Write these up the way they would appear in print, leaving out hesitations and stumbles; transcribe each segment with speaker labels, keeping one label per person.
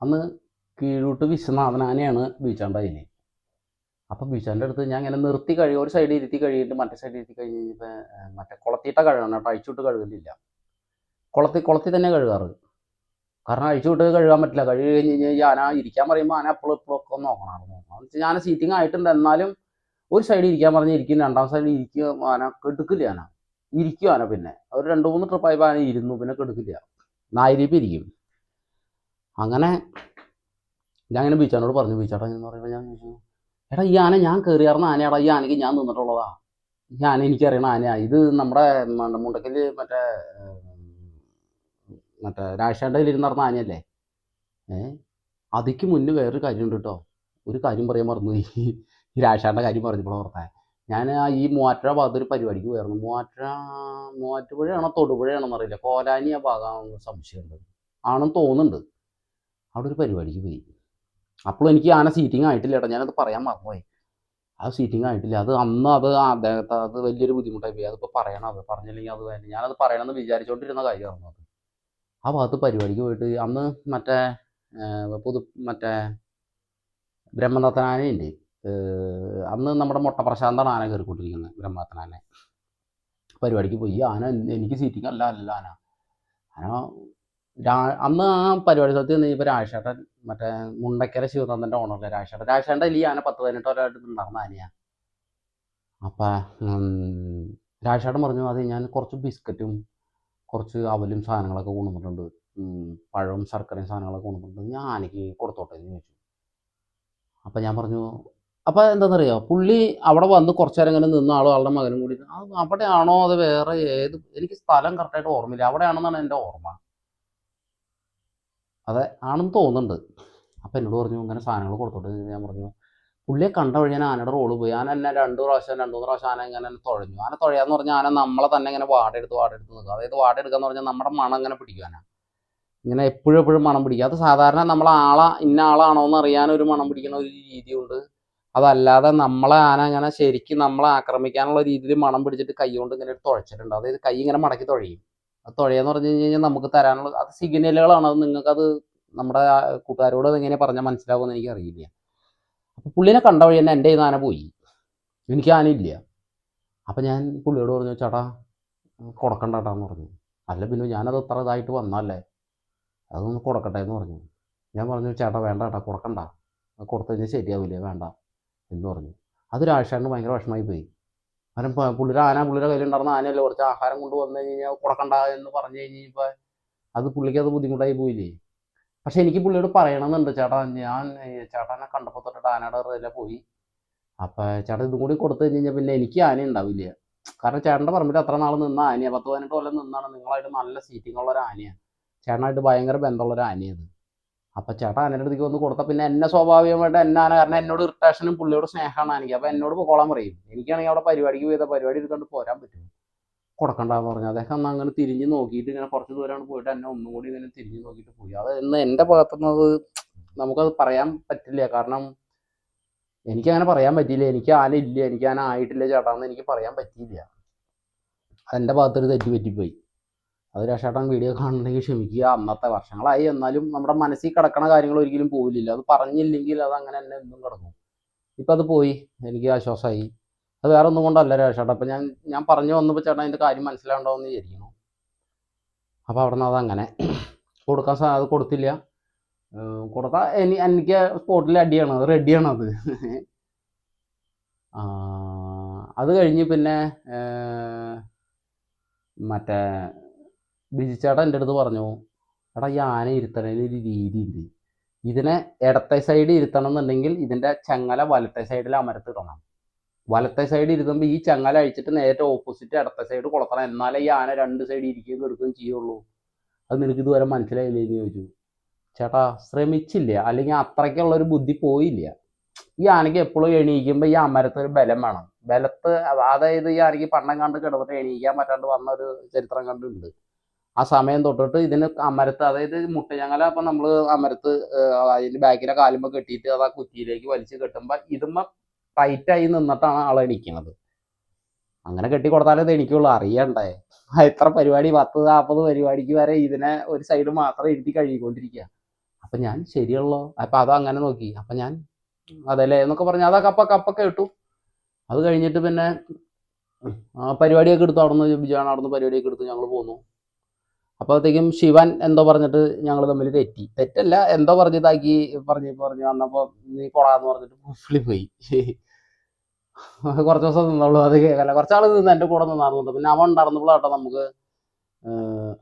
Speaker 1: അന്ന് കീഴൂട്ട് വിശ്വനാഥൻ ആനയാണ് ബീച്ചാൻ്റെ കയ്യിൽ. അപ്പം ബീച്ചാൻ്റെ അടുത്ത് ഞാൻ ഇങ്ങനെ നിർത്തി കഴിയും, ഒരു സൈഡിൽ ഇരുത്തി കഴിയിട്ട് മറ്റേ സൈഡിൽ ഇരുത്തി കഴിഞ്ഞ് കഴിഞ്ഞപ്പോൾ മറ്റേ കുളത്തിയിട്ട കഴുകണം കേട്ടോ, അഴിച്ചുവിട്ട് കഴുകുന്നില്ല. കുളത്തിൽ തന്നെ കഴുകാറ്. കാരണം അഴിച്ചുവിട്ട് കഴുകാൻ പറ്റില്ല. കഴുകി കഴിഞ്ഞ് കഴിഞ്ഞാൽ ഈ ആന ഇരിക്കാൻ പറയുമ്പോൾ ആന എപ്പോഴും ഒക്കെ ഒന്ന് നോക്കണമായിരുന്നു. എന്ന് വെച്ചാൽ ഞാൻ സീറ്റിംഗ് ആയിട്ടുണ്ട്, എന്നാലും ഒരു സൈഡിൽ ഇരിക്കാൻ പറഞ്ഞ് ഇരിക്കും, രണ്ടാം സൈഡിൽ ഇരിക്കുക. ആന കെടുക്കില്ല. ആന ഇരിക്കും. ആന പിന്നെ ഒരു 2-3 ട്രിപ്പായപ്പോൾ ആന ഇരുന്നു, പിന്നെ കെടുക്കില്ല, നായിരിപ്പ് ഇരിക്കും. അങ്ങനെ ഞാൻ ഇങ്ങനെ ബീച്ചാനോട് പറഞ്ഞു, ബീച്ചാട്ടാ എന്ന് പറയുമ്പോൾ ഞാൻ ചോദിച്ചു, എടാ ഈ ആന ഞാൻ കയറിയാർന്ന ആനയാടാ, ഈ ആനയ്ക്ക് ഞാൻ നിന്നിട്ടുള്ളതാ, ഈ ആന എനിക്കറിയണ ആനയാ ഇത്. നമ്മുടെ മുണ്ടക്കൽ മറ്റേ രാജശേഖരൻ്റെ കയ്യിലിരുന്ന് നടന്ന ആനയല്ലേ. അതിക്ക് മുന്നേ വേറൊരു കാര്യമുണ്ട് കേട്ടോ. ഒരു കാര്യം പറയാൻ മറന്നുപോയി. ഈ രാജശേഖരൻ്റെ കാര്യം പറഞ്ഞപ്പോൾ ഓർത്താൻ. ഞാൻ ഈ മൂവാറ്റുപുഴ ഭാഗത്തൊരു പരിപാടിക്ക് പോയായിരുന്നു. മൂവാറ്റുപുഴയാണോ തൊടുപുഴയാണോന്ന് അറിയില്ല, കോലാനി ആ ഭാഗം സംശയമുണ്ട്, ആണെന്ന് തോന്നുന്നുണ്ട്. അവിടെ ഒരു പരിപാടിക്ക് പോയി. അപ്പോഴും എനിക്ക് ആന സീറ്റിംഗ് ആയിട്ടില്ല കേട്ടോ, ഞാനത് പറയാൻ മറന്നുപോയി. അത് സീറ്റിംഗ് ആയിട്ടില്ല. അത് അന്ന് അദ്ദേഹത്തെ അത് വലിയൊരു ബുദ്ധിമുട്ടായി പോയി. അതിപ്പോൾ പറയണം, അത് പറഞ്ഞില്ലെങ്കിൽ അത് തന്നെ ഞാനത് പറയണമെന്ന് വിചാരിച്ചുകൊണ്ടിരുന്ന കാര്യമായിരുന്നു അത്. ആ ഭാഗത്ത് പരിപാടിക്ക് പോയിട്ട് അന്ന് മറ്റേ മറ്റേ ബ്രഹ്മദത്തൻ ആനയുണ്ട്. അന്ന് നമ്മുടെ പ്രശാന്താണ് ആന കയറിക്കൊണ്ടിരിക്കുന്നത്, ബ്രഹ്മദത്തൻ ആന. പരിപാടിക്ക് പോയി. ആന എനിക്ക് സീറ്റിംഗ് അല്ല ആന അന്ന് ആ പരിപാടി സ്ഥലത്ത് നിന്ന് കഴിഞ്ഞപ്പോൾ രാജശേഖരൻ മറ്റേ മുണ്ടക്കര ശിവനന്ദൻ്റെ ഓണറല്ലേ രാജശേഖരൻ്റെ ഈ ആന 10-18 കൊല്ലമായിട്ട് നടന്ന ആനയാണ്. അപ്പം രാജശേഖരൻ പറഞ്ഞു, അത് ഞാൻ കുറച്ച് ബിസ്ക്കറ്റും കുറച്ച് അവലും സാധനങ്ങളൊക്കെ കൊണ്ടുവന്നിട്ടുണ്ട്, പഴവും ശർക്കരയും സാധനങ്ങളൊക്കെ കൊണ്ടുവന്നിട്ടുണ്ട്, ഞാൻ ആനയ്ക്ക് കൊടുത്തോട്ടെ എന്ന് ചോദിച്ചു. അപ്പം ഞാൻ പറഞ്ഞു, അപ്പോൾ എന്താണെന്നറിയോ, പുള്ളി അവിടെ വന്ന് കുറച്ച് നേരം ഇങ്ങനെ നിന്ന ആളുടെ മകനും കൂടി അവിടെയാണോ അത് വേറെ ഏത്, എനിക്ക് സ്ഥലം കറക്റ്റായിട്ട് ഓർമ്മയില്ല, അവിടെയാണെന്നാണ് എൻ്റെ ഓർമ്മ. അതെ ആണെന്ന് തോന്നുന്നുണ്ട്. അപ്പം എന്നോട് പറഞ്ഞു ഇങ്ങനെ സാധനങ്ങൾ കൊടുത്തോട്ടെ. ഞാൻ പറഞ്ഞു, പുള്ളിയെ കണ്ട വഴി ഞാൻ ആനയുടെ റോള് പോയി. ആന എന്നെ 2-3 പ്രാവശ്യം ആന ഇങ്ങനെ തുഴഞ്ഞു. ആന തുഴയാന്ന് പറഞ്ഞാൽ ആന നമ്മളെ തന്നെ ഇങ്ങനെ വാടെടുത്ത് നിൽക്കുക. അതായത് വാടെടുക്കാന്ന് പറഞ്ഞാൽ നമ്മുടെ മണം ഇങ്ങനെ പിടിക്കും. ആന ഇങ്ങനെ എപ്പോഴും മണം പിടിക്കുക. അത് സാധാരണ നമ്മൾ ഇന്ന ആളാണോ എന്ന് അറിയാൻ ഒരു മണം പിടിക്കുന്ന ഒരു രീതിയുണ്ട്. അതല്ലാതെ നമ്മളെ ആന ഇങ്ങനെ ശരിക്കും നമ്മളെ ആക്രമിക്കാനുള്ള രീതിയിൽ മണം പിടിച്ചിട്ട് കൈ കൊണ്ട് ഇങ്ങനെ തുഴച്ചിട്ടുണ്ട്. അതായത് കൈ ഇങ്ങനെ മടക്കി തുഴയും. അത് തുഴയെന്ന് പറഞ്ഞു കഴിഞ്ഞാൽ നമുക്ക് തരാനുള്ള അത് സിഗ്നലുകളാണ്. അത് നിങ്ങൾക്കത് നമ്മുടെ കൂട്ടുകാരോട് എങ്ങനെ പറഞ്ഞാൽ മനസ്സിലാവുമെന്ന് എനിക്കറിയില്ല. അപ്പോൾ പുള്ളിനെ കണ്ട വഴി തന്നെ എൻ്റെ ആന പോയി, എനിക്ക് ആനയില്ല. അപ്പം ഞാൻ പുള്ളിയോട് പറഞ്ഞു, ചേട്ടാ കൊടുക്കണ്ട കേട്ടാന്ന് പറഞ്ഞു. അല്ല പിന്നെ ഞാനത് ഇത്ര ഇതായിട്ട് വന്നല്ലേ, അതൊന്ന് കൊടുക്കട്ടെ എന്ന് പറഞ്ഞു. ഞാൻ പറഞ്ഞു, ചേട്ടാ വേണ്ട ചേട്ടാ കൊടുക്കണ്ട, കൊടുത്തു കഴിഞ്ഞാൽ ശരിയാവില്ലേ, വേണ്ട എന്ന് പറഞ്ഞു. അത് രാജശേഖരന് ഭയങ്കര വിഷമമായി പോയി. കാരണം പുള്ളിയുടെ കയ്യിലുണ്ടായിരുന്ന ആനയല്ലേ, കുറച്ച് ആഹാരം കൊണ്ട് വന്നു കഴിഞ്ഞാൽ കൊടുക്കണ്ട എന്ന് പറഞ്ഞു കഴിഞ്ഞപ്പോൾ അത് പുള്ളിക്ക് അത് ബുദ്ധിമുട്ടായി പോയില്ലേ. പക്ഷെ എനിക്ക് പുള്ളിയോട് പറയണമെന്നുണ്ട്, ചേട്ടാ ചേട്ടനെ കണ്ടപ്പോൾ തൊട്ടിട്ട് ആനയുടെ റേല പോയി. അപ്പം ചേട്ടൻ ഇതും കൂടി കൊടുത്തു കഴിഞ്ഞ് കഴിഞ്ഞാൽ പിന്നെ എനിക്ക് ആന ഉണ്ടാവില്ല. കാരണം ചേട്ടൻ്റെ പറമ്പിൽ അത്ര നാൾ നിന്ന ആനയാണ്, 10-18 കൊല്ലം നിന്നാണ്. നിങ്ങളായിട്ട് നല്ല സീറ്റിംഗ് ഉള്ള ഒരു ആനയാണ്, ചേട്ടനായിട്ട് ഭയങ്കര ബന്ധമുള്ള ഒരു ആനയത്. അപ്പം ചേട്ടൻ ആനയുടെ അടുത്തേക്ക് വന്ന് കൊടുത്താൽ പിന്നെ എന്നെ സ്വാഭാവികമായിട്ട് എന്നെ ആന, കാരണം എന്നോട് ഇറിറ്റേഷനും പുള്ളിയോട് സ്നേഹമാണ് എനിക്ക്. അപ്പം എന്നോട് പൊക്കോളാൻ പറയും. എനിക്കാണെങ്കിൽ അവിടെ പരിപാടിക്ക് പോയത്, പരിപാടി എടുക്കാണ്ട് പോരാൻ പറ്റും. കൊടുക്കണ്ടെന്ന് പറഞ്ഞു. അദ്ദേഹം അന്ന് അങ്ങനെ തിരിഞ്ഞ് നോക്കിയിട്ട് ഇങ്ങനെ കുറച്ച് ദൂരമാണ് പോയിട്ട് എന്നെ ഒന്നും കൂടി ഇങ്ങനെ തിരിഞ്ഞ് നോക്കിയിട്ട് പോയി. അത് ഇന്ന് എൻ്റെ ഭാഗത്തുനിന്നത് നമുക്കത് പറയാൻ പറ്റില്ല. കാരണം എനിക്കങ്ങനെ പറയാൻ പറ്റിയില്ല. എനിക്ക് ആന ഇല്ല, എനിക്ക് ആന ആയിട്ടില്ല ചേട്ടാന്ന് എനിക്ക് പറയാൻ പറ്റിയില്ല. അതെൻ്റെ ഭാഗത്തൊരു തെറ്റ് പറ്റിപ്പോയി. അത് രക്ഷേട്ടൻ വീഡിയോ കാണുന്നുണ്ടെങ്കിൽ ക്ഷമിക്കുക. അന്നത്തെ വർഷങ്ങളായി, എന്നാലും നമ്മുടെ മനസ്സിൽ കിടക്കണ കാര്യങ്ങൾ ഒരിക്കലും പോവില്ല. അത് പറഞ്ഞില്ലെങ്കിൽ അത് അങ്ങനെ തന്നെ എന്നും കിടക്കും. ഇപ്പം അത് പോയി, എനിക്ക് ആശ്വാസമായി. അത് വേറെ ഒന്നും കൊണ്ടല്ല ചേട്ടാ. അപ്പം ഞാൻ പറഞ്ഞു വന്നപ്പോൾ ചേട്ടൻ അതിൻ്റെ കാര്യം മനസ്സിലാവുണ്ടാവുമെന്ന് വിചാരിക്കുന്നു. അപ്പോൾ അവിടെ നിന്ന് അതങ്ങനെ അത് കൊടുത്തില്ല. കൊടുത്താൽ എനിക്ക് സ്പോട്ടിൽ അടിയാണ്, അത് റെഡിയാണത്. അത് കഴിഞ്ഞ് പിന്നെ മറ്റേ ബിജിച്ചേട്ടൻ എൻ്റെ അടുത്ത് പറഞ്ഞു, എടാ ഈ ആന ഇരുത്തണതിന് ഒരു രീതിയുണ്ട്. ഇതിനെ ഇടത്തെ സൈഡ് ഇരുത്തണം എന്നുണ്ടെങ്കിൽ ഇതിൻ്റെ ചങ്ങല വലത്തെ സൈഡിൽ അമരത്തിടണം. വലത്തെ സൈഡ് ഇരുത്തുമ്പോൾ ഈ ചങ്ങല അഴിച്ചിട്ട് നേരെ ഓപ്പോസിറ്റ് ഇടത്തെ സൈഡ് കൊളത്തണം. എന്നാലേ ഈ ആന 2 സൈഡ് ഇരിക്കുകയും എടുക്കുകയും ചെയ്യുള്ളൂ. അത് നിനക്ക് ഇതുവരെ മനസ്സിലായില്ലേ എന്ന് ചോദിച്ചു. ചേട്ടാ ശ്രമിച്ചില്ല, അല്ലെങ്കിൽ അത്രയ്ക്കുള്ളൊരു ബുദ്ധി പോയില്ല. ഈ ആനയ്ക്ക് എപ്പോഴും എണീക്കുമ്പോൾ ഈ അമരത്തൊരു ബലം വേണം. അതായത് ഈ ആനയ്ക്ക് പണ്ടം കണ്ട് കിടന്നിട്ട് എണീക്കാൻ പറ്റാണ്ട് വന്ന ഒരു ചരിത്രം കണ്ടുണ്ട്. ആ സമയം തൊട്ടിട്ട് ഇതിന് അമരത്ത്, അതായത് മുട്ടഞ്ഞങ്ങല, അപ്പം നമ്മൾ അമരത്ത് അതിൻ്റെ ബാക്കിലെ കാലുമ്പോൾ കെട്ടിയിട്ട് അത് ആ കുറ്റിയിലേക്ക് വലിച്ച് കെട്ടുമ്പോൾ ഇതുമ്പോൾ ടൈറ്റായി നിന്നിട്ടാണ് ആൾ എണീക്കുന്നത്. അങ്ങനെ കെട്ടി കൊടുത്താലേ ഇത് എനിക്കുള്ളൂ, അറിയണ്ടേ. എത്ര പരിപാടി, 10-40 പരിപാടിക്ക് വരെ ഇതിനെ ഒരു സൈഡ് മാത്രം ഇരുത്തി കഴുകിക്കൊണ്ടിരിക്കുക. അപ്പം അപ്പം ഞാൻ ശരിയുള്ളോ, അപ്പം അതങ്ങനെ നോക്കി. അപ്പം ഞാൻ അതല്ലേ എന്നൊക്കെ പറഞ്ഞ് അതൊക്കെ അപ്പം കേട്ടു. അത് കഴിഞ്ഞിട്ട് പിന്നെ പരിപാടിയൊക്കെ എടുത്തു. അവിടുന്ന് ബിജുവാണ് അവിടുന്ന് പരിപാടിയൊക്കെ എടുത്ത് ഞങ്ങൾ പോന്നു. അപ്പോഴത്തേക്കും ശിവൻ എന്തോ പറഞ്ഞിട്ട് ഞങ്ങൾ തമ്മിൽ തെറ്റല്ല, എന്തോ പറഞ്ഞിതാക്കി പറഞ്ഞ് വന്നപ്പോൾ നീ കൊടാന്ന് പറഞ്ഞിട്ട് പുള്ളി പോയി. കുറച്ച് ദിവസം നിന്നുള്ളൂ, അത് കേൾക്കല്ല. കുറച്ചാൾ നിന്ന് എൻ്റെ കൂടെ നിന്നാർന്നുണ്ട്. പിന്നെ അവൻ ഉണ്ടായിരുന്നപ്പോഴാട്ടോ നമുക്ക്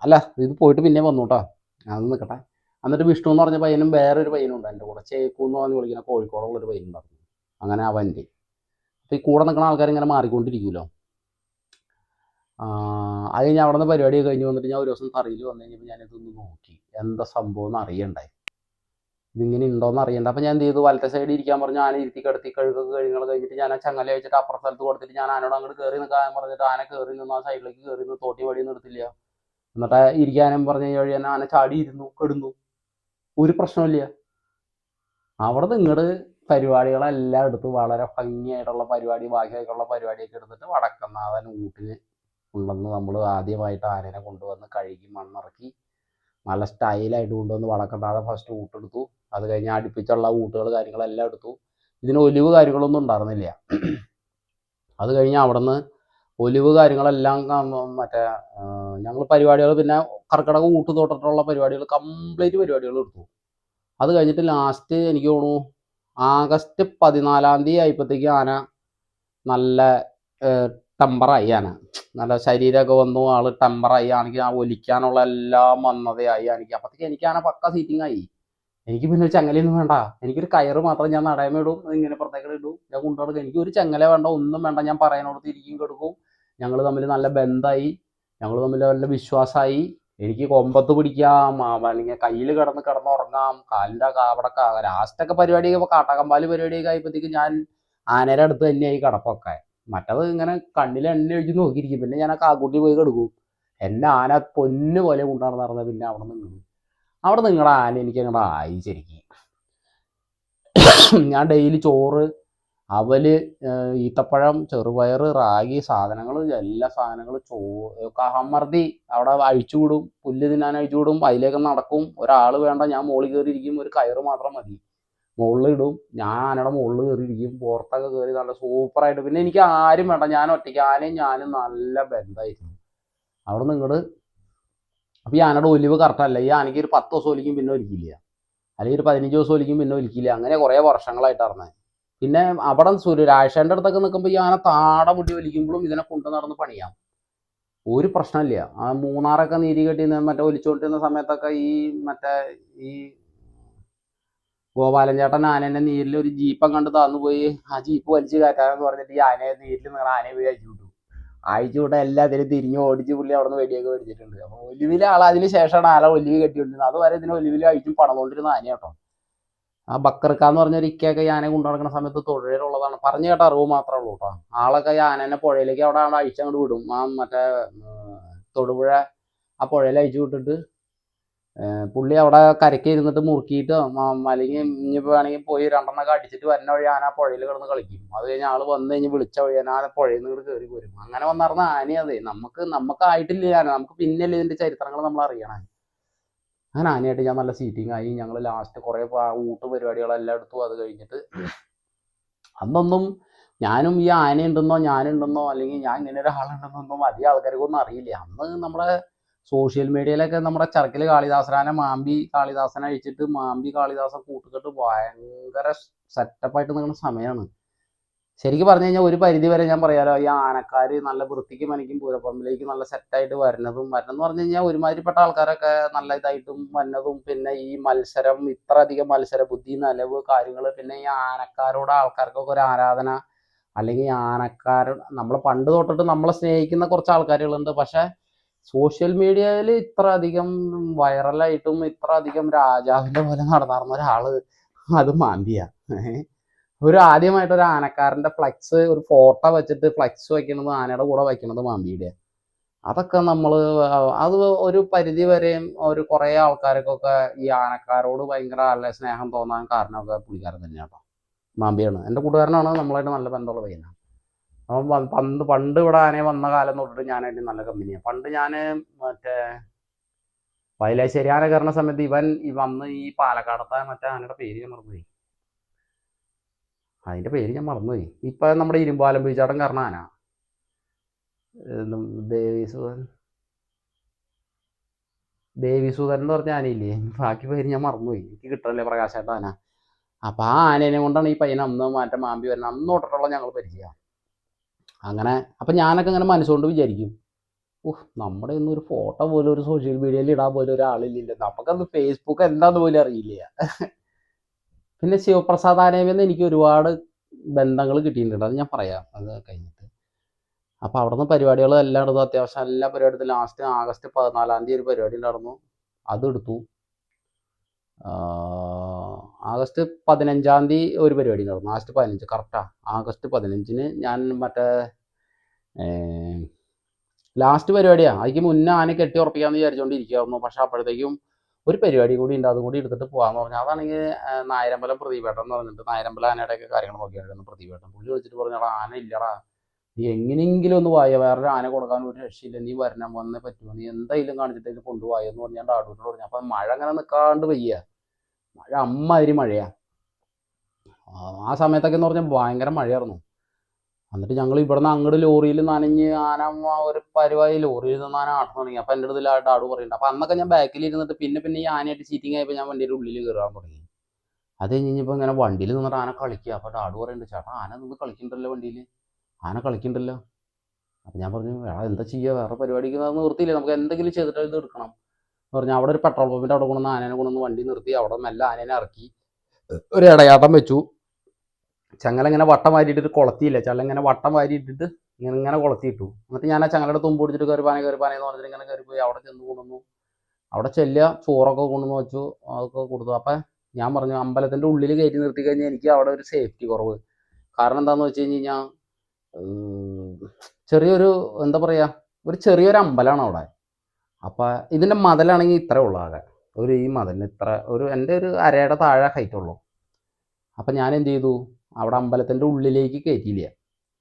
Speaker 1: അല്ല ഇത് പോയിട്ട് പിന്നെ വന്നു കേട്ടോ, അത് നിൽക്കട്ടെ. എന്നിട്ട് വിഷ്ണു എന്ന് പറഞ്ഞ പയ്യനും വേറൊരു പയ്യനുണ്ട് എൻ്റെ കൂടെ, ചേക്കു എന്ന് പറഞ്ഞ് വിളിക്കുന്ന കോഴിക്കോടുള്ളൊരു പയ്യനുണ്ടായിരുന്നു. അങ്ങനെ അവൻ്റെ അപ്പോൾ ഈ കൂടെ നിൽക്കുന്ന ആൾക്കാർ ഇങ്ങനെ മാറിക്കൊണ്ടിരിക്കുമല്ലോ. അത് കഴിഞ്ഞ് അവിടെ നിന്ന് പരിപാടി കഴിഞ്ഞ് വന്നിട്ട് ഞാൻ ഒരു ദിവസം തറയിൽ വന്നു കഴിഞ്ഞപ്പോൾ ഞാനിതൊന്ന് നോക്കി, എന്താ സംഭവം എന്ന് അറിയണ്ടേ, ഇതിങ്ങനെ ഉണ്ടോയെന്ന് അറിയണ്ട. അപ്പം ഞാൻ എന്ത് ചെയ്തു, വലത്തെ സൈഡിൽ ഇരിക്കാൻ പറഞ്ഞു. ആന ഇരുത്തി കിടത്തി കഴുകുകൾ കഴിഞ്ഞിട്ട് ഞാൻ ആ ചങ്ങല വെച്ചിട്ട് അപ്പുറ സ്ഥലത്ത് കൊടുത്തിട്ട് ഞാൻ ആനോട് അങ്ങോട്ട് കയറി നിൽക്കാൻ പറഞ്ഞിട്ട് ആന കയറി നിന്ന് ആ സൈഡിലേക്ക് കയറി നിന്ന് തോട്ടി വഴി നിർത്തില്ല. എന്നിട്ട് ഇരിക്കാനും പറഞ്ഞു കഴിഞ്ഞ് തന്നെ ആന ചാടി ഇരുന്നു കിടന്നു, ഒരു പ്രശ്നമില്ല. അവിടെ നിങ്ങട് പരിപാടികളെല്ലാം എടുത്ത് വളരെ ഭംഗിയായിട്ടുള്ള പരിപാടി, ബാക്കിയായിട്ടുള്ള പരിപാടിയൊക്കെ എടുത്തിട്ട് വടക്കനാഥൻ ഊട്ടിന് ഉണ്ടെന്ന് നമ്മൾ ആദ്യമായിട്ട് ആനേനെ കൊണ്ടുവന്ന് കഴുകി മണ്ണിറക്കി നല്ല സ്റ്റൈലായിട്ട് കൊണ്ടുവന്ന് വടക്കനാഥൻ ഫസ്റ്റ് ഊട്ടെടുത്തു. അത് കഴിഞ്ഞ് അടുപ്പിച്ചുള്ള ഊട്ടുകൾ കാര്യങ്ങളെല്ലാം എടുത്തു. ഇതിന് ഒലിവ് കാര്യങ്ങളൊന്നും ഉണ്ടായിരുന്നില്ല. അത് കഴിഞ്ഞ് അവിടെ നിന്ന് ഒലിവ് കാര്യങ്ങളെല്ലാം മറ്റേ ഞങ്ങൾ പരിപാടികൾ പിന്നെ കർക്കിടക ഊട്ട് തൊട്ടിട്ടുള്ള പരിപാടികൾ കംപ്ലീറ്റ് പരിപാടികൾ എടുത്തു. അത് കഴിഞ്ഞിട്ട് ലാസ്റ്റ് എനിക്ക് തോന്നുന്നു ആഗസ്റ്റ് 14 ആയപ്പോഴത്തേക്ക് ആന നല്ല ടെമ്പറായി. ആന നല്ല ശരീരമൊക്കെ വന്നു, ആൾ ടെമ്പറായി. ആണെങ്കിൽ ആ ഒലിക്കാനുള്ള എല്ലാം വന്നതയായി ആനയ്ക്ക്. അപ്പോഴത്തേക്ക് എനിക്ക് ആന പക്ക സീറ്റിംഗ് ആയി. എനിക്ക് പിന്നെ ഒരു ചങ്ങലയൊന്നും വേണ്ട, എനിക്കൊരു കയറ് മാത്രം ഞാൻ നടയമ ഇടും, ഇങ്ങനെ പുറത്തേക്ക് ഇടും, ഞാൻ കൊണ്ടുനടക്കും. എനിക്ക് ഒരു ചങ്ങല വേണ്ട, ഒന്നും വേണ്ട. ഞാൻ പറയാനോടത്ത് ഇരിക്കും കിടക്കും. ഞങ്ങൾ തമ്മിൽ നല്ല ബന്ധമായി, ഞങ്ങൾ തമ്മിൽ നല്ല വിശ്വാസമായി. എനിക്ക് കൊമ്പത്ത് പിടിക്കാം, അല്ലെങ്കിൽ കയ്യിൽ കിടന്നുറങ്ങാം, കാലിൻ്റെ അവിടെ ലാസ്റ്റൊക്കെ പരിപാടിയൊക്കെ കാട്ടാക്കമ്പാല് പരിപാടിയൊക്കെ ആയപ്പോഴത്തേക്ക് ഞാൻ ആനയുടെ അടുത്ത് തന്നെയായി കിടപ്പൊക്കെ. മറ്റത് ഇങ്ങനെ കണ്ണിൽ എണ്ണ ഒഴിച്ച് നോക്കിയിരിക്കും. പിന്നെ ഞാൻ ആ കാക്കൂട്ടി പോയി കിടക്കും. എന്നെ ആന പൊന്നു പോലെ കൊണ്ടുനടന്നത്. പിന്നെ അവിടെ നിങ്ങളുടെ ആന എനിക്ക് അങ്ങോട്ട് ആയി ശരിക്കും. ഞാൻ ഡെയിലി ചോറ്, അവല്, ഈത്തപ്പഴം, ചെറുപയർ, റാഗി സാധനങ്ങൾ, എല്ലാ സാധനങ്ങളും കഹമർത്തി അവിടെ അഴിച്ചു വിടും, പുല്ല് തിന്നാൻ അഴിച്ചു വിടും. അതിലേക്ക് നടക്കും. ഒരാൾ വേണ്ട, ഞാൻ മുകളിൽ കയറിയിരിക്കും. ഒരു കയറ് മാത്രം മതി, മുകളിൽ ഇടും. ഞാൻ ആനയുടെ മുകളിൽ കയറിയിരിക്കും, പുറത്തൊക്കെ കയറി നല്ല സൂപ്പറായിട്ട്. പിന്നെ എനിക്ക് ആരും വേണ്ട, ഞാൻ ഒറ്റയ്ക്ക്. ആനയും ഞാനും നല്ല ബന്ധമായിരുന്നു. അവിടെ നിങ്ങട് അപ്പോൾ ഈ ആനയുടെ ഒലിവ് കറക്റ്റല്ല. ഈ ആനയ്ക്ക് ഒരു 10 ദിവസം ഒലിക്കും, പിന്നെ ഒലിക്കില്ല. അല്ലെങ്കിൽ ഒരു 15 ദിവസം ഒലിക്കും, പിന്നെ ഒലിക്കില്ല. അങ്ങനെ കുറേ വർഷങ്ങളായിട്ടായിരുന്നേ. പിന്നെ അവിടെ രാജേഷൻ്റെ അടുത്തൊക്കെ നിൽക്കുമ്പോൾ ഈ ആന താട മുടി ഒലിക്കുമ്പോഴും ഇതിനെ കൊണ്ടു നടന്ന് പണിയാം, ഒരു പ്രശ്നമില്ല. ആ മൂന്നാറൊക്കെ നീതി കെട്ടി മറ്റേ ഒലിച്ചുകൊണ്ടിരുന്ന സമയത്തൊക്കെ ഈ ഗോപാലൻ ചേട്ടൻ ആനേൻ്റെ നീരിൽ ഒരു ജീപ്പം കണ്ട് താന്നു പോയി. ആ ജീപ്പ് വലിച്ചു കയറ്റാനെന്ന് പറഞ്ഞിട്ട് ഈ ആനയെ നീരിൽ നിങ്ങൾ ആനയെ പോയി അയച്ചു വിട്ടു. അയച്ചു വിട്ടാൽ എല്ലാത്തിനും തിരിഞ്ഞ് ഓടിച്ച് പുള്ളി അവിടെ നിന്ന് വെടിയൊക്കെ മേടിച്ചിട്ടുണ്ട്. അപ്പോൾ ഒലിവിലെ ആൾ അതിന് ശേഷമാണ് ആല ഒലിവ് കെട്ടിക്കൊണ്ടിരുന്നത്. അതുവരെ ഇതിന് ഒലിവിൽ അഴിച്ചും പണതുകൊണ്ടിരുന്ന ആന കേട്ടോ. ആ ബക്കർക്കാന്ന് പറഞ്ഞൊരു ഇക്കയൊക്കെ ഈ ആനയെ കൊണ്ടു നടക്കുന്ന സമയത്ത് തൊഴിലുള്ളതാണ്, പറഞ്ഞു കേട്ട അറിവ് മാത്രമേ ഉള്ളൂ കേട്ടോ. ആളൊക്കെ ഈ ആനേനെ പുഴയിലേക്ക് അവിടെ അഴിച്ചങ്ങോട്ട് വിടും. ആ മറ്റേ തൊടുപുഴ ആ പുഴയിൽ അഴിച്ചു വിട്ടിട്ട് പുള്ളി അവിടെ കരയ്ക്ക് ഇരുന്നിട്ട് മുറുക്കിയിട്ട് അല്ലെങ്കിൽ ഇനിയിപ്പോൾ വേണമെങ്കിൽ പോയി 2 അടിച്ചിട്ട് വരുന്ന വഴി ആന പുഴയിൽ കിടന്ന് കളിക്കും. അത് കഴിഞ്ഞ് ആൾ വന്നു കഴിഞ്ഞ് വിളിച്ച വഴി ആന പുഴയിൽ നിന്ന് ഇവിടെ കയറി പോരും. അങ്ങനെ വന്നിരുന്ന ആനയതേ. നമുക്കായിട്ടില്ല ആന, നമുക്ക് പിന്നെയല്ലേ ഇതിൻ്റെ ചരിത്രങ്ങൾ നമ്മൾ അറിയണം. അങ്ങനെ ആനയായിട്ട് ഞാൻ നല്ല സീറ്റിംഗ് ആയി. ഞങ്ങൾ ലാസ്റ്റ് കുറേ ഊട്ട് പരിപാടികളെല്ലാം എടുത്തു. അത് കഴിഞ്ഞിട്ട് അന്നൊന്നും ഞാനും ഈ ആനയുണ്ടെന്നോ ഞാനുണ്ടെന്നോ അല്ലെങ്കിൽ ഞാൻ ഇങ്ങനെ ഒരാളുണ്ടെന്നൊന്നും അധികം ആൾക്കാർക്കൊന്നും അറിയില്ല. അന്ന് നമ്മുടെ സോഷ്യൽ മീഡിയയിലൊക്കെ നമ്മുടെ ചർക്കിൽ കാളിദാസനെ കാളിദാസനെ അഴിച്ചിട്ട് കാളിദാസൻ കൂട്ടുകെട്ട് ഭയങ്കര സെറ്റപ്പായിട്ട് നിൽക്കുന്ന സമയമാണ്. ശരിക്കും പറഞ്ഞു കഴിഞ്ഞാൽ ഒരു പരിധി വരെ ഞാൻ പറയാലോ, ഈ ആനക്കാർ നല്ല വൃത്തിക്ക് മനയ്ക്കും പൂരപ്പറമ്പിലേക്ക് നല്ല സെറ്റായിട്ട് വരുന്നതെന്ന് പറഞ്ഞു കഴിഞ്ഞാൽ ഒരുമാതിരിപ്പെട്ട ആൾക്കാരൊക്കെ നല്ല ഇതായിട്ടും വന്നതും. പിന്നെ ഈ മത്സരം, ഇത്ര അധികം മത്സര ബുദ്ധി, നലവ് കാര്യങ്ങൾ, പിന്നെ ഈ ആനക്കാരോട് ആൾക്കാർക്കൊക്കെ ഒരു ആരാധന, അല്ലെങ്കിൽ നമ്മൾ പണ്ട് തൊട്ടിട്ട് നമ്മളെ സ്നേഹിക്കുന്ന കുറച്ച് ആൾക്കാരുകളുണ്ട്. പക്ഷെ സോഷ്യൽ മീഡിയയിൽ ഇത്ര അധികം വൈറലായിട്ടും ഇത്ര അധികം രാജാവിൻ്റെ പോലെ നടന്നിരുന്ന ഒരാൾ അത് മാന്തിയ. ആദ്യമായിട്ട് ഒരു ആനക്കാരൻ്റെ ഫ്ലെക്സ്, ഒരു ഫോട്ടോ വെച്ചിട്ട് ഫ്ലെക്സ് വയ്ക്കണത്, ആനയുടെ കൂടെ വയ്ക്കണത് മാന്തിയുടെ. അതൊക്കെ അത് ഒരു പരിധി വരെയും കുറേ ആൾക്കാർക്കൊക്കെ ഈ ആനക്കാരോട് ഭയങ്കര സ്നേഹം തോന്നാൻ കാരണമൊക്കെ പുള്ളിക്കാരൻ തന്നെയാണ് കേട്ടോ. മാമ്പിയാണ് എൻ്റെ കൂട്ടുകാരനാണ്, നമ്മളായിട്ട് നല്ല ബന്ധമുള്ള പയ്യനാണ്. അപ്പം പണ്ട് ഇവിടെ ആനയെ വന്ന കാലം തൊട്ടിട്ട് ഞാനായിട്ട് നല്ല കമ്പനിയാണ്. പണ്ട് ഞാൻ വയലാശ്ശേരി ആന കയറുന്ന സമയത്ത് ഈ വന്ന് ഈ പാലക്കാടത്തെ മറ്റേ ആനയുടെ പേര് ഞാൻ മറന്നുപോയി. അതിന്റെ പേര് ഞാൻ മറന്നുപോയി. ഇപ്പൊ നമ്മുടെ ഇരുമ്പാലം ബീച്ചാടം കയറുന്ന ആന ദേവീസുധൻ ദേവീസുധൻ എന്ന് പറഞ്ഞ ആനയില്ലേ, ബാക്കി പേര് ഞാൻ മറന്നുപോയി, എനിക്ക് കിട്ടല്ലേ പ്രകാശേട്ട ആന. അപ്പൊ ആ ആനേനെ കൊണ്ടാണ് ഈ പയ്യൻ അന്ന് മാറ്റം മാമ്പി വരുന്നത്. അന്ന് തൊട്ടിട്ടുള്ള ഞങ്ങൾ പരിചയം. അങ്ങനെ അപ്പൊ ഞാനൊക്കെ ഇങ്ങനെ മനസ്സുകൊണ്ട് വിചാരിക്കും, ഓഹ് നമ്മുടെ ഒന്നും ഒരു ഫോട്ടോ പോലും ഒരു സോഷ്യൽ മീഡിയയിൽ ഇടാൻ പോലും ഒരാളില്ല, നമുക്കന്ന് ഫേസ്ബുക്ക് എന്താന്ന് പോലും അറിയില്ല. പിന്നെ ശിവപ്രസാദ് ആനയെന്ന് എനിക്ക് ഒരുപാട് ബന്ധങ്ങൾ കിട്ടിയിട്ടുണ്ട്, അത് ഞാൻ പറയാം അത് കഴിഞ്ഞിട്ട്. അപ്പോൾ അവിടുന്ന് പരിപാടികൾ എല്ലാം എടുത്തു, അത്യാവശ്യം എല്ലാ പരിപാടിയും. ലാസ്റ്റ് ആഗസ്റ്റ് 14 ഒരു പരിപാടി ഉണ്ടായിരുന്നു, അതെടുത്തു. ആഗസ്റ്റ് 15 ഒരു പരിപാടി ഉണ്ടായിരുന്നു, ആഗസ്റ്റ് 15 കറക്റ്റാ. ആഗസ്റ്റ് 15 ഞാൻ മറ്റേ ലാസ്റ്റ് പരിപാടിയാണ്. അതിക്ക് മുന്നേ ആന കെട്ടി ഉറപ്പിക്കാമെന്ന് വിചാരിച്ചുകൊണ്ടിരിക്കുകയായിരുന്നു. പക്ഷെ അപ്പോഴത്തേക്കും ഒരു പരിപാടി കൂടി ഉണ്ട്, അതും കൂടി എടുത്തിട്ട് പോകാമെന്ന് പറഞ്ഞു. അതാണെങ്കിൽ നായരമ്പലം പ്രദീപേട്ടൻ എന്ന് പറഞ്ഞിട്ട് നായരമ്പലം ആനയുടെയൊക്കെ കാര്യങ്ങൾ നോക്കിയായിരുന്നു പ്രദീപേട്ടൻ. പുള്ളി വിളിച്ചിട്ട് പറഞ്ഞാൽ ആന ഇല്ലടാ, നീ എങ്ങനെയെങ്കിലും ഒന്ന് വായോ, വേറൊരു ആന കൊടുക്കാൻ ഒരു രക്ഷയില്ല, നീ വരണം, വന്നേ പറ്റുമോ, നീ എന്തായാലും കാണിച്ചിട്ട് കൊണ്ടുപോയോ എന്ന് പറഞ്ഞാൽ ആടൂരോട് പറഞ്ഞു. അപ്പം മഴ അങ്ങനെ നിൽക്കാണ്ട് വയ്യ, മഴ അമ്മാതിരി മഴയാണ്. ആ സമയത്തൊക്കെ എന്ന് പറഞ്ഞാൽ ഭയങ്കര മഴയായിരുന്നു. എന്നിട്ട് ഞങ്ങൾ ഇവിടുന്ന് അങ്ങോട്ട് ലോറിയിൽ നനഞ്ഞ് ആന ഒരു പരിപാടി ലോറിയിൽ നിന്ന് ആന ആട്ടം തുടങ്ങി. അപ്പം എൻ്റെ അടുത്ത് ആട് പറയുന്നുണ്ട്. അപ്പം അന്നൊക്കെ ഞാൻ ബാക്കിൽ ഇരുന്നിട്ട് പിന്നെ ഈ ആനയായിട്ട് ചീറ്റിങ് ആയപ്പോൾ ഞാൻ വണ്ടിയുടെ ഉള്ളിൽ കയറാൻ തുടങ്ങി. അത് കഴിഞ്ഞപ്പോൾ ഇങ്ങനെ വണ്ടിയിൽ നിന്നിട്ട് ആന കളിക്കുക. അപ്പോൾ ആട് പറയുന്നുണ്ട്, ചേട്ടാ ആന നിന്ന് കളിക്കണ്ടല്ലോ, വണ്ടിയിൽ ആന കളിക്കണ്ടല്ലോ. അപ്പം ഞാൻ പറഞ്ഞു, എന്താ ചെയ്യുക, വേറെ പരിപാടിക്ക് നിർത്തിയില്ലേ, നമുക്ക് എന്തെങ്കിലും ചെയ്തിട്ട് ഇത് എടുക്കണം എന്ന് പറഞ്ഞാൽ അവിടെ ഒരു പെട്രോൾ പമ്പിൻ്റെ അവിടെ കൊണ്ടുവന്ന് ആനേനെ കൊണ്ടുവന്ന് വണ്ടി നിർത്തി. അവിടെ മെല്ലെ ആനേനെ ഇറക്കി ഒരു ഇടയാട്ടം വെച്ചു. ചങ്ങല ഇങ്ങനെ വട്ടം വാരിയിട്ടിട്ട് കൊളത്തിയില്ല, ചള്ള ഇങ്ങനെ വട്ടം വാരിയിട്ടിട്ട് ഇങ്ങനെ കൊളത്തിയിട്ടു. എന്നിട്ട് ഞാൻ ആ ചങ്ങലയുടെ തുമ്പ് പിടിച്ചിട്ട് കയറി പാന എന്ന് പറഞ്ഞിട്ട് ഇങ്ങനെ കയറി പോയി. അവിടെ ചെന്ന് കൊണ്ടുവന്നു, അവിടെ ചെല്ലുക, ചോറൊക്കെ കൊണ്ടുവന്ന് വെച്ചു, അതൊക്കെ കൊടുത്തു. അപ്പം ഞാൻ പറഞ്ഞു, അമ്പലത്തിൻ്റെ ഉള്ളിൽ കയറ്റി നിർത്തി കഴിഞ്ഞാൽ എനിക്ക് അവിടെ ഒരു സേഫ്റ്റി കുറവ്. കാരണം എന്താണെന്ന് വെച്ച് കഴിഞ്ഞാൽ ചെറിയൊരു എന്താ പറയുക, ഒരു ചെറിയൊരു അമ്പലമാണ് അവിടെ. അപ്പം ഇതിൻ്റെ മതിലാണെങ്കിൽ ഇത്രേ ഉള്ളൂ, ആകെ ഈ മതിലിന് ഇത്ര എൻ്റെ ഒരു അരയുടെ താഴെ ഹൈറ്റ് ഉള്ളൂ. അപ്പം ഞാൻ എന്ത് ചെയ്തു, അവിടെ അമ്പലത്തിൻ്റെ ഉള്ളിലേക്ക് കയറ്റിയില്ല.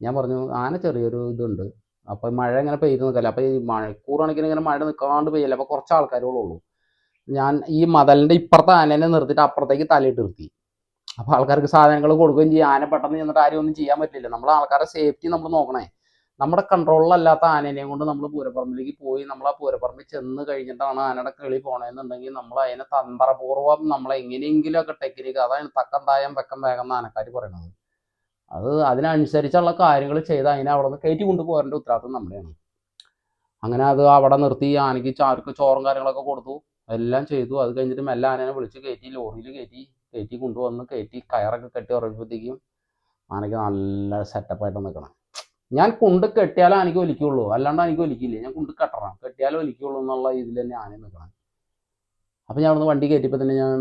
Speaker 1: ഞാൻ പറഞ്ഞു, ആന ചെറിയൊരു ഇതുണ്ട്, അപ്പം മഴ ഇങ്ങനെ പെയ്ത് നിൽക്കല്ല, അപ്പം ഈ മഴക്കൂർ കണക്കിന് ഇങ്ങനെ മഴ നിൽക്കാണ്ട് പെയ്യല്ല, അപ്പോൾ കുറച്ച് ആൾക്കാരുകളുള്ളൂ. ഞാൻ ഈ മതിലിൻ്റെ ഇപ്പുറത്തെ ആനേനെ നിർത്തിയിട്ട് അപ്പുറത്തേക്ക് തലയിട്ട് നിർത്തി. അപ്പോൾ ആൾക്കാർക്ക് സാധനങ്ങൾ കൊടുക്കുകയും ചെയ്യും. ആന പെട്ടെന്ന് ചെന്നിട്ട് ആരും ഒന്നും ചെയ്യാൻ പറ്റില്ല. നമ്മൾ ആൾക്കാരുടെ സേഫ്റ്റി നമ്മൾ നോക്കണേ. നമ്മുടെ കൺട്രോളിലല്ലാത്ത ആനേനെയും കൊണ്ട് നമ്മൾ പൂരപ്പറമ്പിലേക്ക് പോയി, നമ്മൾ ആ പൂരപ്പറമ്പിൽ ചെന്ന് കഴിഞ്ഞിട്ടാണ് ആനയുടെ കിളി പോകണമെന്നുണ്ടെങ്കിൽ നമ്മൾ അതിനെ തന്ത്രപൂർവ്വം നമ്മൾ എങ്ങനെയെങ്കിലുമൊക്കെ ടെക്നിക്ക്, അതാണ് തക്കം തായം വെക്കം വേഗം എന്ന് ആനക്കാർ പറയുന്നത്. അത് അതിനനുസരിച്ചുള്ള കാര്യങ്ങൾ ചെയ്ത് അതിനെ അവിടെ നിന്ന് കയറ്റി കൊണ്ടുപോകേണ്ട ഉത്തരവാദിത്വം നമ്മുടെയാണ്. അങ്ങനെ അത് അവിടെ നിർത്തി ആനയ്ക്ക് ചാർക്ക് ചോറും കാര്യങ്ങളൊക്കെ കൊടുത്തു, എല്ലാം ചെയ്തു. അത് കഴിഞ്ഞിട്ട് മെല്ലെ ആനേനെ വിളിച്ച് കയറ്റി, ലോറിയിൽ കയറ്റി കൊണ്ടുവന്ന് കയറൊക്കെ കെട്ടി ഉറപ്പിപ്പോഴത്തേക്കും ആനയ്ക്ക് നല്ല സെറ്റപ്പായിട്ട് നിൽക്കണം. ഞാൻ കൊണ്ട് കെട്ടിയാലേ ആനയ്ക്ക് ഒലിക്കുള്ളൂ, അല്ലാണ്ട് എനിക്ക് ഒലിക്കില്ല. ഞാൻ കൊണ്ട് കെട്ടണം, കെട്ടിയാലേ ഒലിക്കുള്ളൂ എന്നുള്ള ഇതിൽ തന്നെ ആന നിൽക്കണം. അപ്പം ഞാൻ അവിടുന്ന് വണ്ടി കയറ്റിയപ്പോൾ തന്നെ ഞാൻ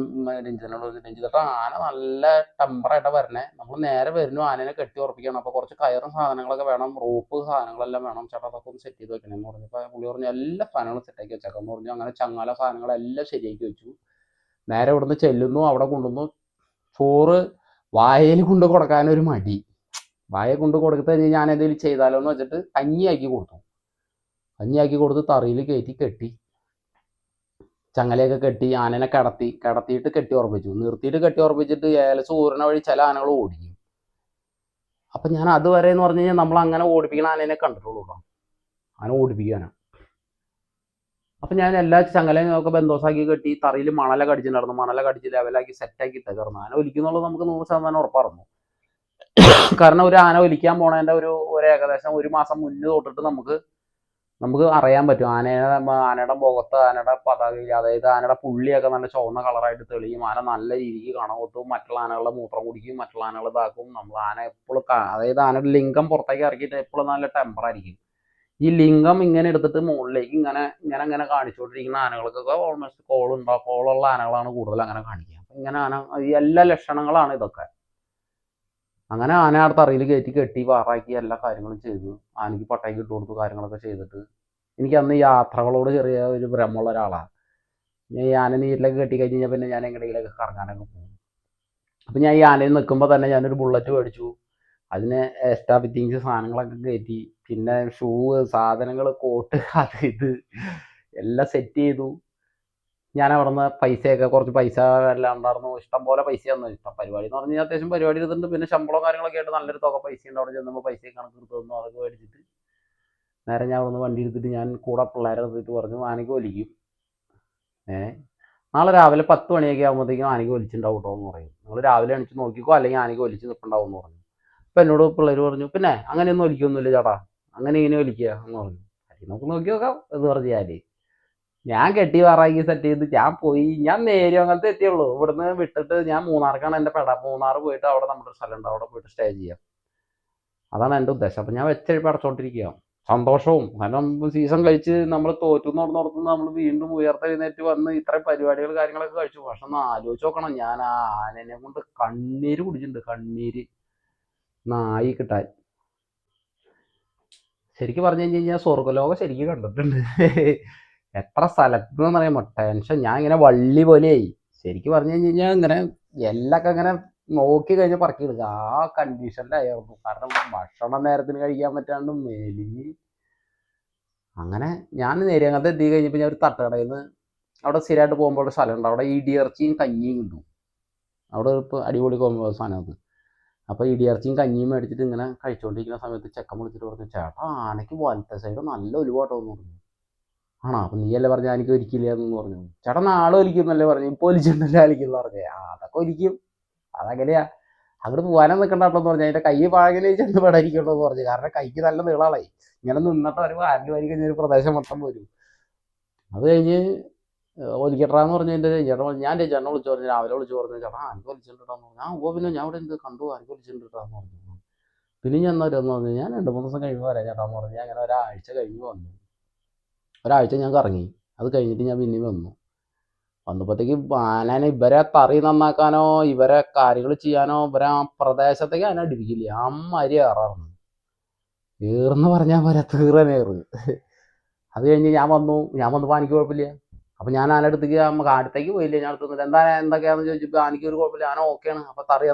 Speaker 1: രഞ്ജിതനോട് രഞ്ജിതേട്ടാ, ആന നല്ല ടെമ്പറായിട്ടാണ് വരണേ, നമ്മൾ നേരെ വരുന്നു, ആനേനെ കെട്ടി ഉറപ്പിക്കണം, അപ്പോൾ കുറച്ച് കയറും സാധനങ്ങളൊക്കെ വേണം, റോപ്പ് സാധനങ്ങളെല്ലാം വേണം ചേട്ടാ, അതൊക്കെ ഒന്ന് സെറ്റ് ചെയ്ത് വെക്കണമെന്ന് പറഞ്ഞപ്പോൾ പുള്ളി പറഞ്ഞു എല്ലാ സാധനങ്ങളും സെറ്റാക്കി വെച്ചേക്കാന്ന് പറഞ്ഞു. അങ്ങനെ ചങ്ങല സാധനങ്ങളെല്ലാം ശരിയാക്കി വെച്ചു. നേരെ ഇവിടുന്ന് ചെല്ലുന്നു, അവിടെ കൊണ്ടുവന്നു ചോറ് വായയിൽ കൊണ്ട് കൊടുക്കാനൊരു മടി. വായ കൊണ്ട് കൊടുത്ത് കഴിഞ്ഞ് ഞാൻ എന്തെങ്കിലും ചെയ്താലോ എന്ന് വെച്ചിട്ട് കഞ്ഞിയാക്കി കൊടുത്ത് തറയിൽ കയറ്റി കെട്ടി, ചങ്ങലയൊക്കെ കെട്ടി ആനനെ കിടത്തിയിട്ട് കെട്ടി ഉറപ്പിച്ചു. നിർത്തിയിട്ട് കെട്ടി ഉറപ്പിച്ചിട്ട് ഏലസ് ഊരണ വഴി ചില ആനകൾ ഓടിക്കും. അപ്പം ഞാൻ അതുവരെ എന്ന് പറഞ്ഞു കഴിഞ്ഞാൽ നമ്മൾ അങ്ങനെ ഓടിപ്പിക്കണ ആനേനെ കണ്ടിട്ടുള്ളൂ കേട്ടോ, ആന ഓടിപ്പിക്കാനാണ്. അപ്പം ഞാൻ എല്ലാ ചങ്ങലയും ഒക്കെ ബന്ധോസാക്കി കെട്ടി തറയിൽ മണലൊക്കെ അടിച്ചിട്ടുണ്ടായിരുന്നു, മണലൊക്കെ അടിച്ച് ലെവലാക്കി സെറ്റാക്കി ഇട്ടേക്കായിരുന്നു. ആന ഒലിക്കുന്നുള്ളത് നമുക്ക് 100% ഉറപ്പായിരുന്നു. കാരണം ഒരു ആന ഒലിക്കാൻ പോണതിൻ്റെ ഒരു ഏകദേശം ഒരു മാസം മുന്നേ തൊട്ടിട്ട് നമുക്ക് അറിയാൻ പറ്റും. ആനയുടെ മുഖത്ത് ആനയുടെ പതാകയിൽ, അതായത് ആനയുടെ പുള്ളിയൊക്കെ നല്ല ചുവന്ന കളറായിട്ട് തെളിയും. ആന നല്ല രീതിക്ക് കണകൊത്തും, മറ്റുള്ള ആനകളുടെ മൂത്രം കുടിക്കും, മറ്റുള്ള ആനകൾ ഇതാക്കും. നമ്മൾ ആന എപ്പോഴും അതായത് ആനയുടെ ലിംഗം പുറത്തേക്ക് ഇറക്കിയിട്ട് എപ്പോഴും നല്ല ടെമ്പറായിരിക്കും. ഈ ലിംഗം ഇങ്ങനെ എടുത്തിട്ട് മുകളിലേക്ക് ഇങ്ങനെ കാണിച്ചുകൊണ്ടിരിക്കുന്ന ആനകൾക്കൊക്കെ ഓൾമോസ്റ്റ് കോളുള്ള ആനകളാണ് കൂടുതൽ അങ്ങനെ കാണിക്കുക. ഇങ്ങനെ ഈ എല്ലാ ലക്ഷണങ്ങളാണ് ഇതൊക്കെ. അങ്ങനെ ആന ആ തറയിൽ കെട്ടി വാറാക്കി എല്ലാ കാര്യങ്ങളും ചെയ്തു. ആനയ്ക്ക് പട്ടയ്ക്ക് ഇട്ട് കൊടുത്തു, കാര്യങ്ങളൊക്കെ ചെയ്തിട്ട് എനിക്ക് അന്ന് യാത്രകളോട് ചെറിയ ഒരു ഭ്രമമുള്ള ഒരാളാണ്. ഈ ആന നീരിലൊക്കെ കെട്ടി കഴിഞ്ഞ് കഴിഞ്ഞാൽ പിന്നെ ഞാൻ എങ്ങനെയെങ്കിലൊക്കെ കറങ്ങാനൊക്കെ പോകും. അപ്പം ഞാൻ ഈ ആനയിൽ നിൽക്കുമ്പോൾ തന്നെ ഞാനൊരു ബുള്ളറ്റ് മേടിച്ചു, അതിന് എക്സ്ട്രാ ഫിറ്റിങ്സ് സാധനങ്ങളൊക്കെ കയറ്റി, പിന്നെ ഷൂ സാധനങ്ങൾ കോട്ട് അത് ഇത് എല്ലാം സെറ്റ് ചെയ്തു. ഞാൻ അവിടെ നിന്ന് പൈസയൊക്കെ കുറച്ച് പൈസ എല്ലാം ഉണ്ടായിരുന്നു, ഇഷ്ടം പോലെ പൈസ തന്നു. ഇഷ്ടം പരിപാടി എന്ന് പറഞ്ഞു കഴിഞ്ഞാൽ അത്യാവശ്യം പരിപാടി എടുത്തിട്ടുണ്ട്. പിന്നെ ശമ്പളവും കാര്യങ്ങളൊക്കെ ആയിട്ട് നല്ലൊരു തുക പൈസ ഉണ്ട്. അവിടെ ചെന്നപ്പോൾ പൈസ കണക്ക് എടുത്ത് തന്നു. അതൊക്കെ മേടിച്ചിട്ട് നേരെ ഞാൻ അവിടെ നിന്ന് വണ്ടി എടുത്തിട്ട് ഞാൻ കൂടെ പിള്ളേരെ എടുത്തിട്ട് പറഞ്ഞു ആനയ്ക്ക് വലിക്കും. നാളെ രാവിലെ 10 മണിയൊക്കെ ആകുമ്പോഴത്തേക്കും ആനയ്ക്ക് വലിച്ചിട്ടുണ്ടാവും കേട്ടോ എന്ന് പറയും. നിങ്ങൾ രാവിലെ എണിച്ച് നോക്കിക്കോ, അല്ലെങ്കിൽ ആനയ്ക്ക് വലിച്ച് നിൽപ്പുണ്ടാവും എന്ന് പറഞ്ഞു. അപ്പം എന്നോട് പിള്ളേർ പറഞ്ഞു പിന്നെ അങ്ങനെയൊന്നും വലിക്കൊന്നുമില്ല ചേട്ടാ, അങ്ങനെ ഇങ്ങനെ വലിക്കുക എന്ന് പറഞ്ഞു. നമുക്ക് നോക്കി നോക്കാം എന്ന് പറഞ്ഞു. ഞാൻ കെട്ടി വാറാക്കി സെറ്റ് ചെയ്ത് ഞാൻ പോയി. ഞാൻ നേരിയങ്ങലത്തെ എത്തിയുള്ളൂ. ഇവിടുന്ന് വിട്ടിട്ട് ഞാൻ മൂന്നാർക്കാണ് എൻ്റെ പെട. മൂന്നാർ പോയിട്ട് അവിടെ നമ്മുടെ സ്ഥലം ഉണ്ട്, അവിടെ പോയിട്ട് സ്റ്റേ ചെയ്യാം. അതാണ് എൻ്റെ ഉദ്ദേശം. അപ്പം ഞാൻ വെച്ചെഴുപ്പ് അടച്ചോണ്ടിരിക്കുക. സന്തോഷവും, കാരണം സീസൺ കഴിച്ച് നമ്മൾ തോറ്റുന്നോടത്ത് നമ്മൾ വീണ്ടും ഉയർത്തെഴുന്നേറ്റ് വന്ന് ഇത്രയും പരിപാടികൾ കാര്യങ്ങളൊക്കെ കഴിച്ചു. പക്ഷെ ഒന്ന് ആലോചിച്ച് നോക്കണം, ഞാൻ ആ ആനനെ കൊണ്ട് കണ്ണീര് കുടിച്ചിട്ടുണ്ട്. കണ്ണീര് നായി കിട്ടാൻ. ശരിക്കും പറഞ്ഞു കഴിഞ്ഞാൽ സ്വർഗ്ഗലോകം ശരിക്കും കണ്ടിട്ടുണ്ട്. എത്ര സ്ഥലത്തുനിന്ന് പറയുമ്പോൾ ടെൻഷൻ. ഞാൻ ഇങ്ങനെ വള്ളി പോലെയായി. ശരിക്കും പറഞ്ഞു കഴിഞ്ഞാൽ ഇങ്ങനെ എല്ലൊക്കെ ഇങ്ങനെ നോക്കി കഴിഞ്ഞ് പറക്കി എടുക്കുക. ആ കണ്ടീഷനിലായിരുന്നു. കാരണം ഭക്ഷണം നേരത്തിന് കഴിക്കാൻ പറ്റാണ്ട് മെലിഞ്ഞ്. അങ്ങനെ ഞാൻ നേരിയങ്ങനത്തെ എത്തി കഴിഞ്ഞപ്പോൾ ഞാൻ ഒരു തട്ടുകടയിൽ നിന്ന്, അവിടെ സ്ഥിരമായിട്ട് പോകുമ്പോൾ ഒരു സ്ഥലമുണ്ട്, അവിടെ ഇടിയിറച്ചിയും കഞ്ഞിയും കിട്ടും. അവിടെ ഇപ്പോൾ അടിപൊളി സാധനം അത്. അപ്പോൾ ഇടിയിറച്ചിയും കഞ്ഞിയും മേടിച്ചിട്ട് ഇങ്ങനെ കഴിച്ചുകൊണ്ടിരിക്കുന്ന സമയത്ത് ചെക്കൻ വിളിച്ചിട്ട് പറഞ്ഞു, ചേട്ടാ ആനയ്ക്ക് വലത്തെ സൈഡ് നല്ല ഒലിവാട്ടോ എന്ന് പറഞ്ഞു. ആണോ, അപ്പം നീയല്ലേ പറഞ്ഞ എനിക്ക് ഒലിക്കില്ല എന്ന് പറഞ്ഞു. ചേട്ടാ നാളെ ഒലിക്കുന്നല്ലേ പറഞ്ഞു. ഇപ്പോൾ ഒലിച്ചിട്ടുണ്ടല്ലേ ഒലിക്കുന്നു പറഞ്ഞേ. അതൊക്കെ ഒലിക്കും, അതങ്ങനെയാ. അങ്ങോട്ട് പോകാനും നിൽക്കണ്ട കേട്ടോ എന്ന് പറഞ്ഞു. അതിൻ്റെ കൈ പാകനെ ചെന്ന് പെടായിരിക്കട്ടോ എന്ന് പറഞ്ഞു. കാരണം കൈക്ക് നല്ല നീളമായി. ഇങ്ങനെ നിന്നിട്ട് ഒരു വാരൽ വരി കഴിഞ്ഞൊരു പ്രദേശം മൊത്തം വരും. അത് കഴിഞ്ഞ് ഒലിക്കട്ടാന്ന് പറഞ്ഞു. എൻ്റെ ചേട്ടൻ ഞാൻ എൻ്റെ ചേട്ടനെ വിളിച്ചു പറഞ്ഞു, രാവിലെ വിളിച്ചു പറഞ്ഞു, ചേട്ടാ എനിക്ക് ഒലിച്ചിട്ടുണ്ടാന്ന് പറഞ്ഞു. ഞാൻ പിന്നെ ഞാൻ ഇവിടെ എന്ത് കണ്ടു, എനിക്ക് ഒലിച്ചിട്ടുണ്ടാന്ന് പറഞ്ഞു. പിന്നെ ഞാൻ എന്നാ വരുമെന്ന് പറഞ്ഞു. ഞാൻ 2-3 ദിവസം കഴിയുമ്പോൾ വരാം ചേട്ടാന്ന് പറഞ്ഞു. ഞാൻ അങ്ങനെ ഒരാഴ്ച കഴിഞ്ഞ് വന്നു. ഒരാഴ്ച ഞാൻ കറങ്ങി. അത് കഴിഞ്ഞിട്ട് ഞാൻ പിന്നെയും വന്നു. വന്നപ്പോഴത്തേക്ക് ആനനെ ഇവരെ തറി നന്നാക്കാനോ ഇവരെ കാര്യങ്ങൾ ചെയ്യാനോ ഇവരെ ആ പ്രദേശത്തേക്ക് ആന അടുപ്പിക്കില്ല. അമ്മാതിരി ഏറാറുണ്ട്. ഏറെന്ന് പറഞ്ഞാൽ പോരാ, തീറനേറ്. അത് കഴിഞ്ഞ് ഞാൻ വന്നപ്പോൾ എനിക്ക് കുഴപ്പമില്ല. അപ്പം ഞാൻ ആന അടുത്തേക്ക് അടുത്തേക്ക് പോയില്ല. ഞാൻ അടുത്ത് എന്താണ് എന്തൊക്കെയാണെന്ന് ചോദിച്ചപ്പോൾ എനിക്ക് ഒരു കുഴപ്പമില്ല, ആന ഓക്കെയാണ്. അപ്പം തറി